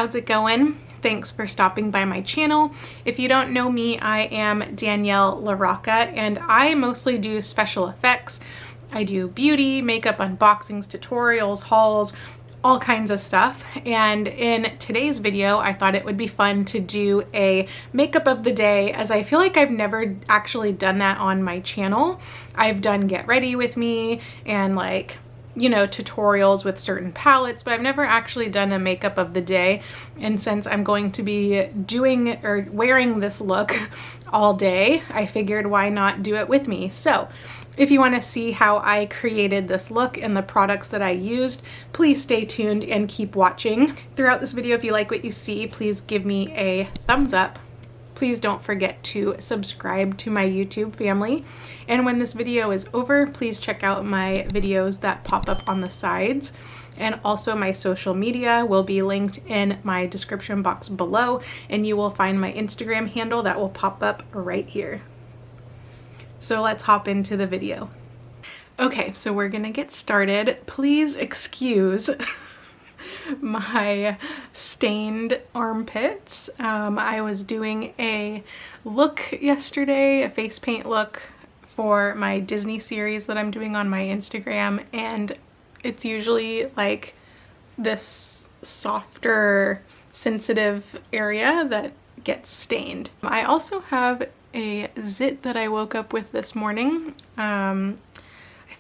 how's it going? Thanks for stopping by my channel. If you don't know me, I am Danielle LaRocca and I mostly do special effects. I do beauty, makeup unboxings, tutorials, hauls, all kinds of stuff. And in today's video, I thought it would be fun to do a makeup of the day, as I feel like I've never actually done that on my channel. I've done get ready with me and like, you know, tutorials with certain palettes, but I've never actually done a makeup of the day. And since I'm going to be doing or wearing this look all day, I figured why not do it with me. So if you want to see how I created this look and the products that I used, please stay tuned and keep watching. Throughout this video, if you like what you see, please give me a thumbs up. Please don't forget to subscribe to my YouTube family. And when this video is over, please check out my videos that pop up on the sides. And also my social media will be linked in my description box below, and you will find my Instagram handle that will pop up right here. So let's hop into the video. Okay, so we're gonna get started. Please excuse my stained armpits. I was doing a look yesterday, a face paint look for my Disney series that I'm doing on my Instagram, and it's usually like this softer, sensitive area that gets stained. I also have a zit that I woke up with this morning. I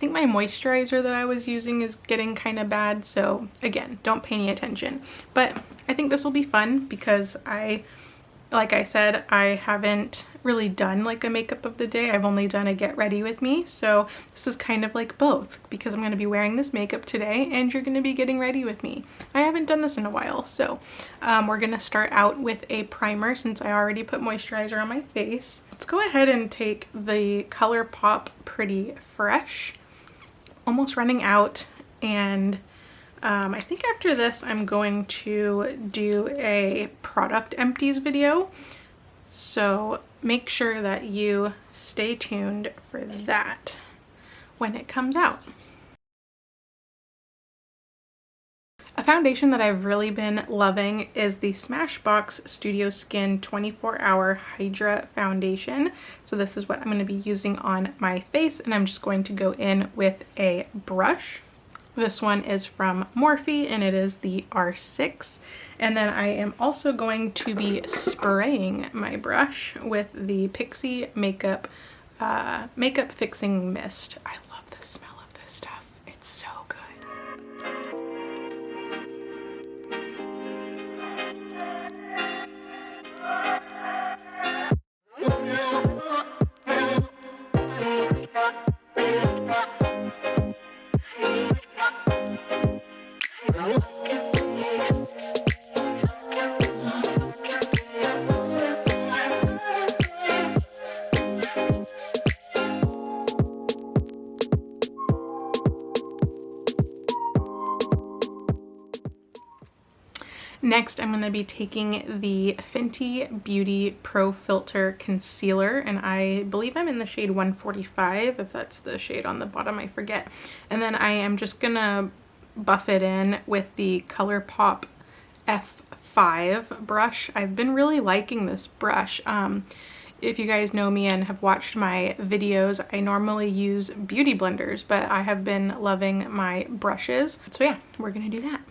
think my moisturizer that I was using is getting kind of bad, so again, don't pay any attention. But I think this will be fun because like I said, I haven't really done like a makeup of the day. I've only done a get ready with me, so this is kind of like both, because I'm going to be wearing this makeup today and you're going to be getting ready with me. I haven't done this in a while, so we're going to start out with a primer since I already put moisturizer on my face. Let's go ahead and take the Colourpop Pretty Fresh. Almost running out, and I think after this I'm going to do a product empties video, so make sure that you stay tuned for that when it comes out. A foundation that I've really been loving is the Smashbox Studio Skin 24-Hour Hydra Foundation. So this is what I'm going to be using on my face, and I'm just going to go in with a brush. This one is from Morphe and it is the R6. And then I am also going to be spraying my brush with the Pixi Makeup Fixing Mist. I love the smell of this stuff. It's so good. Next, I'm going to be taking the Fenty Beauty Pro Filter Concealer, and I believe I'm in the shade 145, if that's the shade on the bottom, I forget. And then I am just going to buff it in with the Colourpop F5 brush. I've been really liking this brush. If you guys know me and have watched my videos, I normally use beauty blenders, but I have been loving my brushes. So yeah, we're going to do that.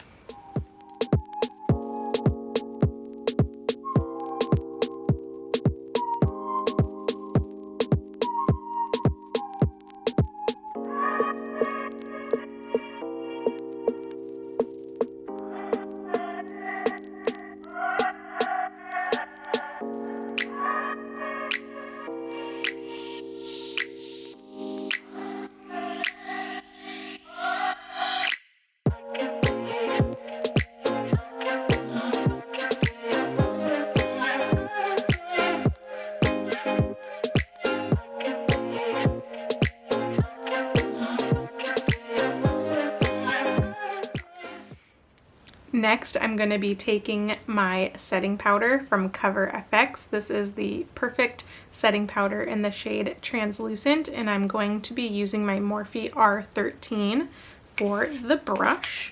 Next, I'm going to be taking my setting powder from Cover FX. This is the Perfect Setting Powder in the shade Translucent, and I'm going to be using my Morphe R13 for the brush.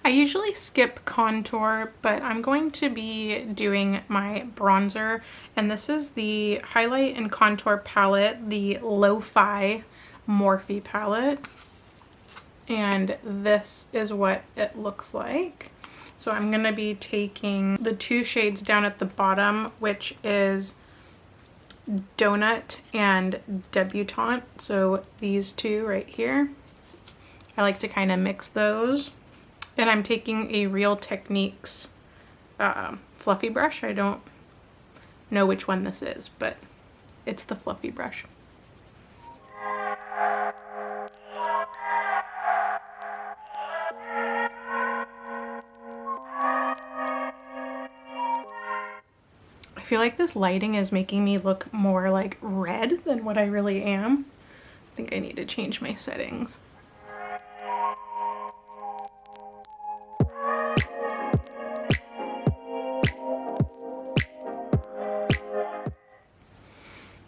I usually skip contour, but I'm going to be doing my bronzer, and this is the Highlight and Contour palette, the Lo-Fi Morphe palette, and this is what it looks like. So I'm going to be taking the two shades down at the bottom, which is Donut and Debutante, so these two right here. I like to kind of mix those. And I'm taking a Real Techniques fluffy brush. I don't know which one this is, but it's the fluffy brush. I feel like this lighting is making me look more like red than what I really am. I think I need to change my settings.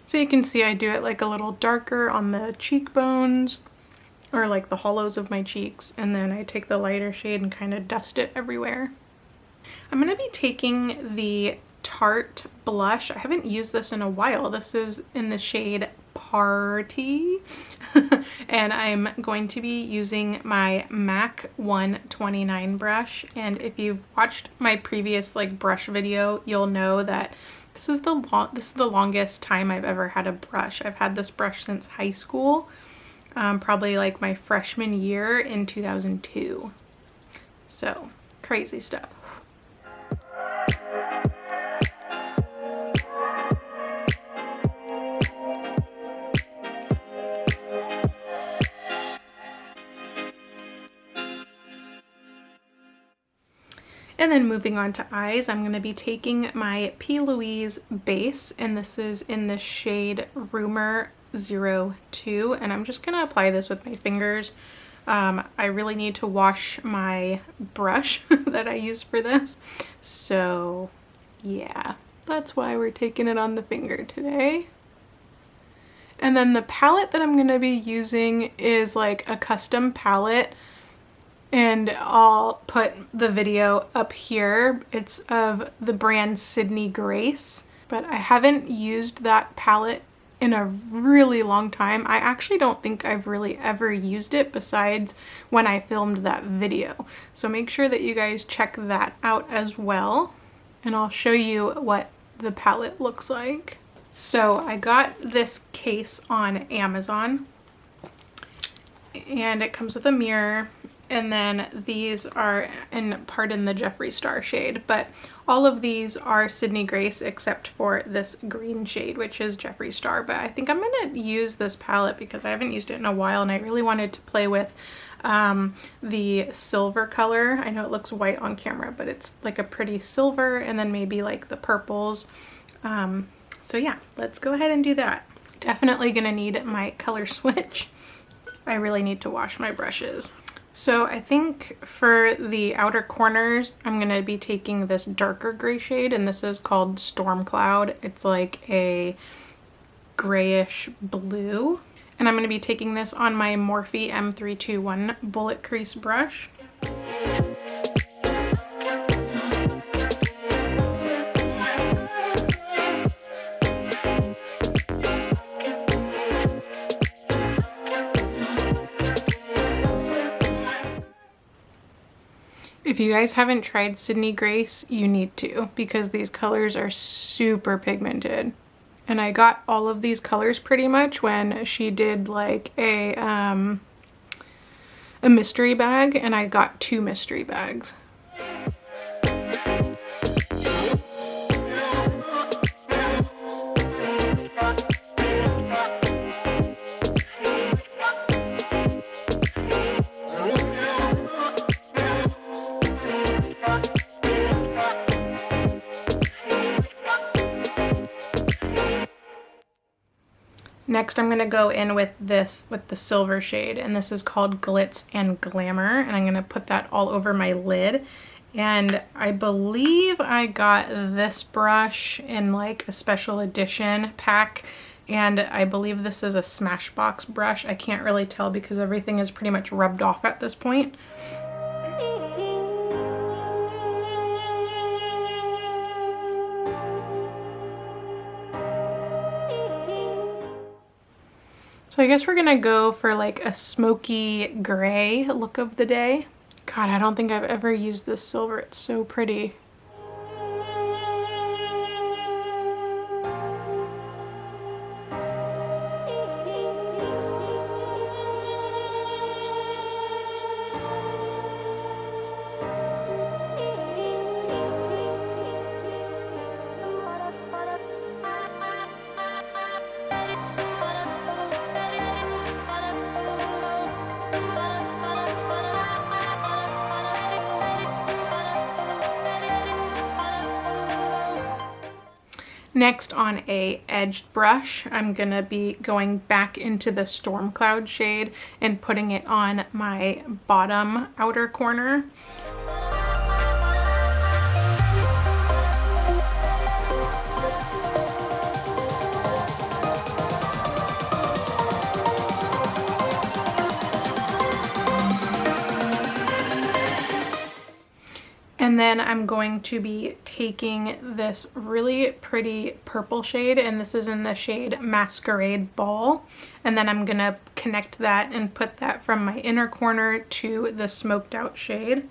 So you can see I do it like a little darker on the cheekbones, or like the hollows of my cheeks, and then I take the lighter shade and kind of dust it everywhere. I'm going to be taking the Tarte blush. I haven't used this in a while. This is in the shade Paaaarty. And I'm going to be using my MAC 129 brush. And if you've watched my previous like brush video, you'll know that this is the longest time I've ever had a brush. I've had this brush since high school, probably like my freshman year in 2002. So crazy stuff. And then moving on to eyes, I'm going to be taking my P. Louise base, and this is in the shade Rumour 02, and I'm just going to apply this with my fingers. I really need to wash my brush that I use for this, so yeah, that's why we're taking it on the finger today. And then the palette that I'm going to be using is like a custom palette, and I'll put the video up here. It's of the brand Sydney Grace, but I haven't used that palette in a really long time. I actually don't think I've really ever used it besides when I filmed that video. So make sure that you guys check that out as well, and I'll show you what the palette looks like. So I got this case on Amazon, and it comes with a mirror. And then these are in part in the Jeffree Star shade, but all of these are Sydney Grace except for this green shade, which is Jeffree Star. But I think I'm gonna use this palette because I haven't used it in a while, and I really wanted to play with the silver color. I know it looks white on camera, but it's like a pretty silver, and then maybe like the purples. So yeah, let's go ahead and do that. Definitely gonna need my color switch. I really need to wash my brushes. So I think for the outer corners, I'm going to be taking this darker gray shade, and this is called Storm Cloud. It's like a grayish blue. And I'm going to be taking this on my Morphe M321 bullet crease brush. If you guys haven't tried Sydney Grace, you need to, because these colors are super pigmented. And I got all of these colors pretty much when she did like a mystery bag, and I got 2 mystery bags. Next, I'm going to go in with this, with the silver shade, and this is called Glitz and Glamour, and I'm going to put that all over my lid. And I believe I got this brush in like a special edition pack, and I believe this is a Smashbox brush. I can't really tell because everything is pretty much rubbed off at this point. So I guess we're gonna go for like a smoky gray look of the day. God, I don't think I've ever used this silver. It's so pretty. Next, on a edged brush, I'm gonna be going back into the Storm Cloud shade and putting it on my bottom outer corner. And then I'm going to be taking this really pretty purple shade, and this is in the shade Masquerade Ball. And then I'm gonna connect that and put that from my inner corner to the smoked out shade.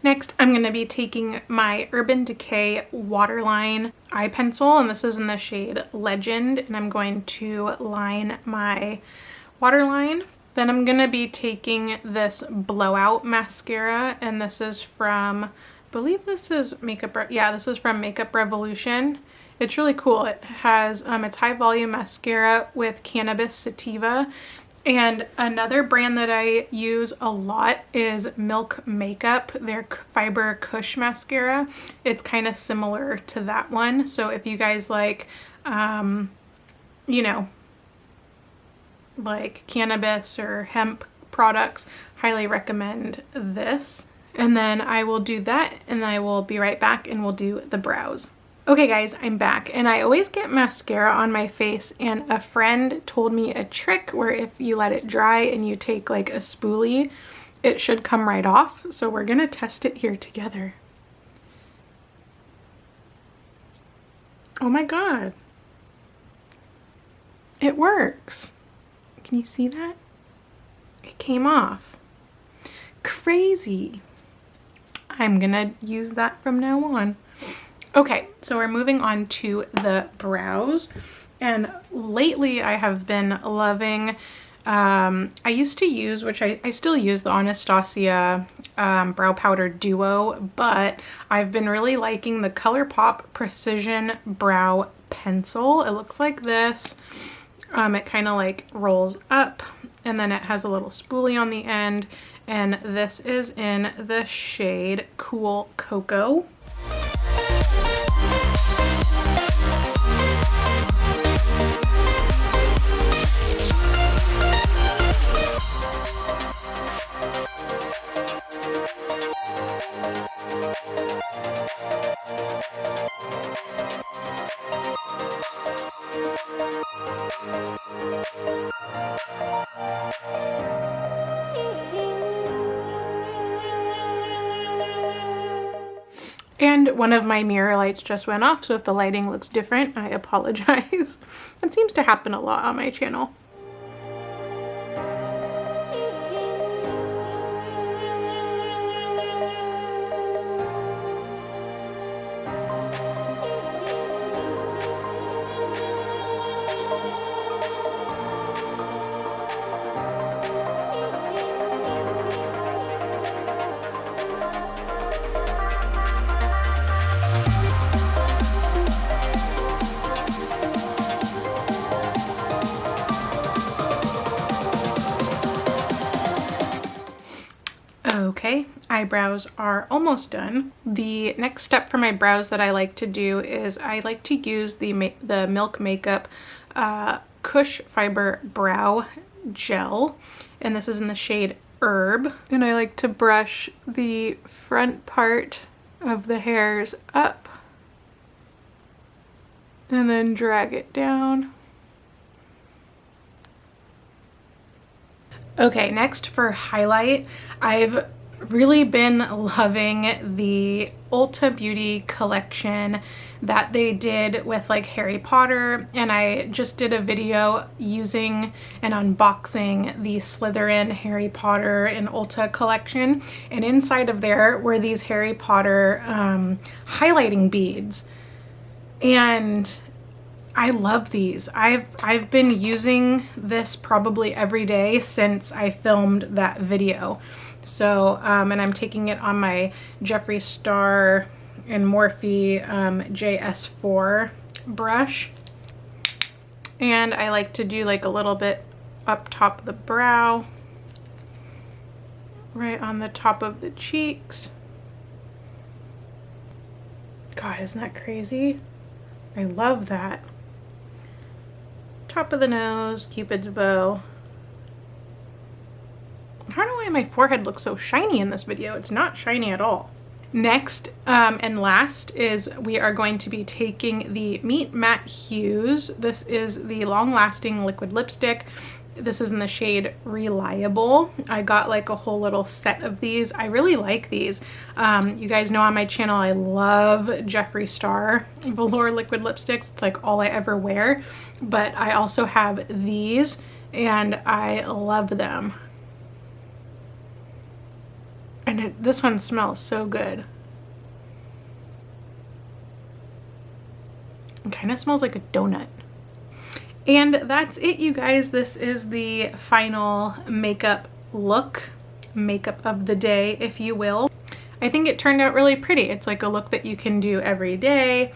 Next, I'm going to be taking my Urban Decay Waterline eye pencil, and this is in the shade Legend, and I'm going to line my waterline. Then I'm going to be taking this Blowout mascara, and this is from, I believe this is this is from Makeup Revolution. It's really cool. It has, it's high volume mascara with cannabis sativa. And another brand that I use a lot is Milk Makeup, their Fiber Kush mascara. It's kind of similar to that one. So if you guys like, you know, like cannabis or hemp products, highly recommend this. And then I will do that, and I will be right back and we'll do the brows. Okay guys, I'm back, and I always get mascara on my face, and a friend told me a trick where if you let it dry and you take like a spoolie, it should come right off. So we're gonna test it here together. Oh my god. It works. Can you see that? It came off. Crazy. I'm gonna use that from now on. Okay, so we're moving on to the brows, and lately I have been loving, I used to use, which I still use, the Anastasia Brow Powder Duo, but I've been really liking the Colourpop Precision Brow Pencil. It looks like this. It kind of like rolls up, and then it has a little spoolie on the end, and this is in the shade Cool Cocoa. And one of my mirror lights just went off, so if the lighting looks different, I apologize. That seems to happen a lot on my channel. Okay, eyebrows are almost done. The next step for my brows that I like to do is I like to use the Milk Makeup Kush Fiber Brow Gel, and this is in the shade Herb. And I like to brush the front part of the hairs up and then drag it down. Okay, next for highlight, I've really been loving the Ulta Beauty collection that they did with like Harry Potter, and I just did a video using and unboxing the Slytherin, Harry Potter, and Ulta collection, and inside of there were these Harry Potter highlighting beads, and I love these. I've been using this probably every day since I filmed that video. So, and I'm taking it on my Jeffree Star and Morphe JS4 brush. And I like to do like a little bit up top of the brow, right on the top of the cheeks. God, isn't that crazy? I love that. Top of the nose, Cupid's bow. I don't know why my forehead looks so shiny in this video. It's not shiny at all. Next and last is we are going to be taking the Meet Matte Hughes. This is the long-lasting liquid lipstick. This is in the shade Reliable. I got like a whole little set of these. I really like these. You guys know on my channel I love Jeffree Star velour liquid lipsticks. It's like all I ever wear. But I also have these and I love them. And this one smells so good. It kind of smells like a donut. And that's it, you guys. This is the final makeup look, makeup of the day, if you will. I think it turned out really pretty. It's like a look that you can do every day.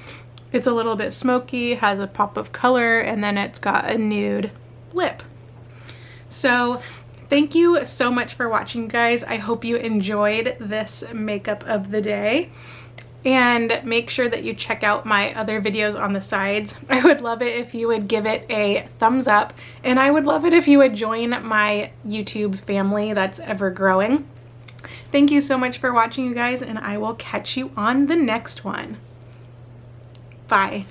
It's a little bit smoky, has a pop of color, and then it's got a nude lip. So thank you so much for watching, guys. I hope you enjoyed this makeup of the day. And make sure that you check out my other videos on the sides. I would love it if you would give it a thumbs up, and I would love it if you would join my YouTube family that's ever growing. Thank you so much for watching, you guys, and I will catch you on the next one. Bye.